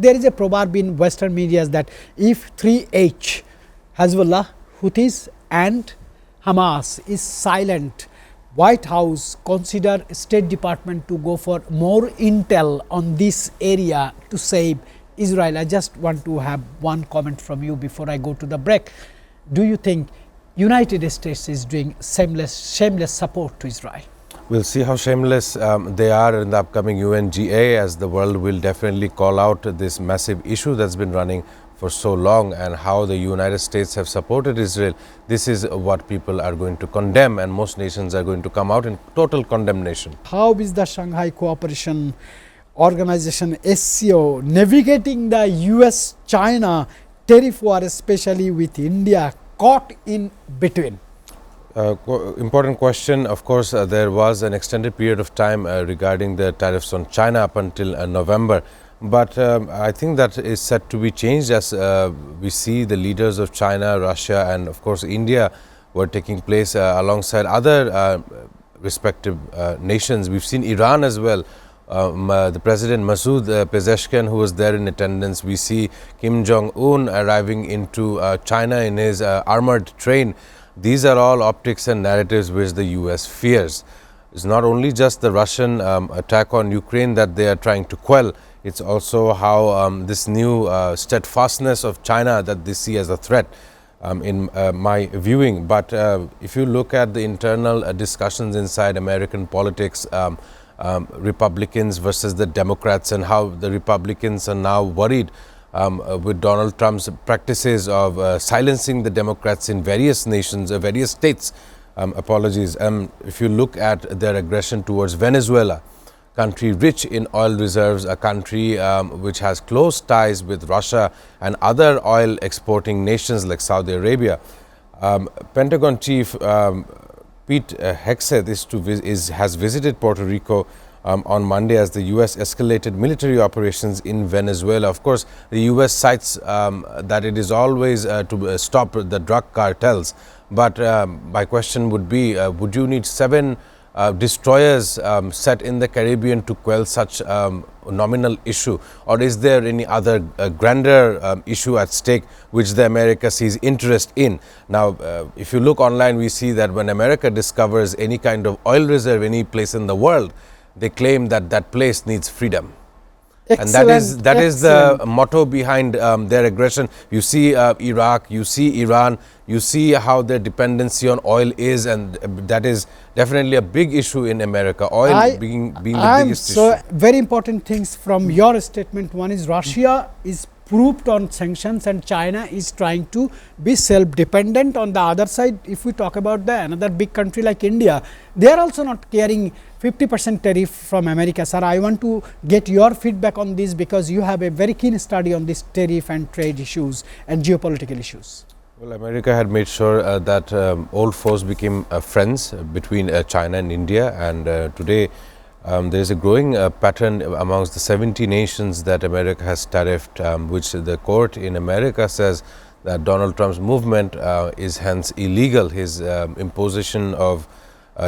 there is a proverb in Western media that if 3H, Hezbollah, Houthis and Hamas is silent, White House consider State Department to go for more intel on this area to save Israel. I just want to have one comment from you before I go to the break. Do you think United States is doing shameless support to Israel? We'll see how shameless they are in the upcoming UNGA, as the world will definitely call out this massive issue that's been running for so long, and how the United States have supported Israel. This is what people are going to condemn, and most nations are going to come out in total condemnation. How is the Shanghai Cooperation Organization SCO navigating the US-China tariff war, especially with India caught in between? Important question. Of course, there was an extended period of time regarding the tariffs on China up until November. But I think that is set to be changed, as we see the leaders of China, Russia and of course India were taking place alongside other respective nations. We've seen Iran as well. The President Masoud Pezeshkian, who was there in attendance. We see Kim Jong-un arriving into China in his armored train. These are all optics and narratives which the US fears. It's not only just the Russian attack on Ukraine that they are trying to quell. It's also how this new steadfastness of China that they see as a threat in my viewing. But if you look at the internal discussions inside American politics, Republicans versus the Democrats, and how the Republicans are now worried with Donald Trump's practices of silencing the Democrats in various nations, various states. If you look at their aggression towards Venezuela, country rich in oil reserves, a country which has close ties with Russia and other oil exporting nations like Saudi Arabia. Pentagon Chief Pete Hegseth has visited Puerto Rico on Monday as the U.S. escalated military operations in Venezuela. Of course, the U.S. cites that it is always to stop the drug cartels. But my question would be, would you need 7 destroyers set in the Caribbean to quell such nominal issue, or is there any other grander issue at stake which the America sees interest in? Now, if you look online, we see that when America discovers any kind of oil reserve any place in the world, they claim that that place needs freedom. Excellent. And that is the motto behind their aggression. You see Iraq, you see Iran, you see how their dependency on oil is, and that is definitely a big issue in America, oil being the biggest issue. So, very important things from your statement. One is Russia is proved on sanctions and China is trying to be self-dependent. On the other side, if we talk about another big country like India, they are also not carrying 50% tariff from America. Sir, I want to get your feedback on this, because you have a very keen study on this tariff and trade issues and geopolitical issues. Well, America had made sure that old foes became friends between China and India, and today there is a growing pattern amongst the 70 nations that America has tariffed, which the court in America says that Donald Trump's movement is hence illegal. His imposition of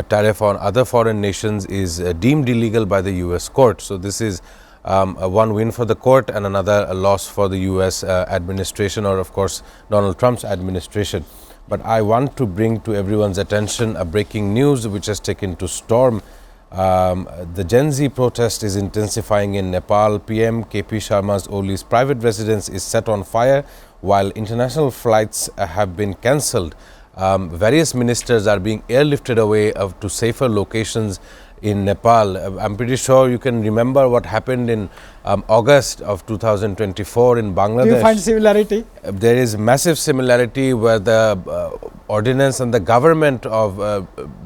tariff on other foreign nations is deemed illegal by the US court. So this is one win for the court and another loss for the US administration, or of course Donald Trump's administration. But I want to bring to everyone's attention a breaking news which has taken to storm. The Gen Z protest is intensifying in Nepal. PM KP Sharma's Oli's private residence is set on fire while international flights have been cancelled. Various ministers are being airlifted away to safer locations in Nepal. I'm pretty sure you can remember what happened in August of 2024 in Bangladesh. Do you find similarity? There is massive similarity, where the ordinance and the government of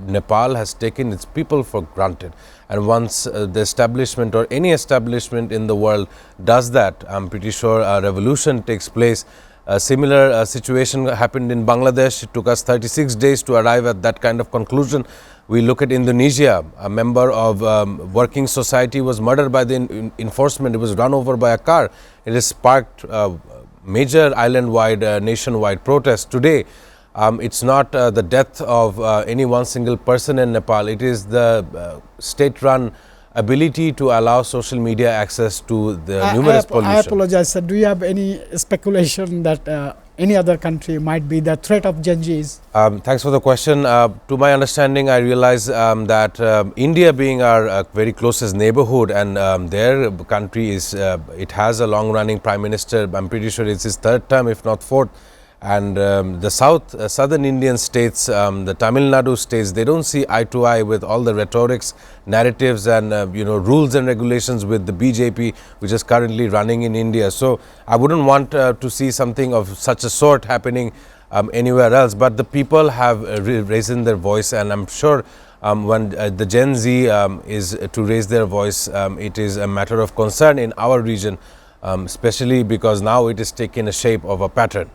Nepal has taken its people for granted. And once the establishment or any establishment in the world does that, I'm pretty sure a revolution takes place. A similar situation happened in Bangladesh. It took us 36 days to arrive at that kind of conclusion. We look at Indonesia. A member of working society was murdered by the enforcement. It was run over by a car. It has sparked major island-wide, nationwide protests. Today, it's not the death of any one single person in Nepal. It is the state-run ability to allow social media access to the numerous pollution. I apologize, sir. Do you have any speculation that any other country might be the threat of Gen Zs? Thanks for the question. To my understanding, I realize that India being our very closest neighborhood, and their country is, it has a long-running Prime Minister. I'm pretty sure it's his third term, if not fourth. And the southern Indian states, the Tamil Nadu states, they don't see eye to eye with all the rhetorics, narratives and rules and regulations with the BJP, which is currently running in India. So I wouldn't want to see something of such a sort happening anywhere else, but the people have raised their voice, and I'm sure when the Gen Z is to raise their voice, it is a matter of concern in our region, especially because now it is taking a shape of a pattern.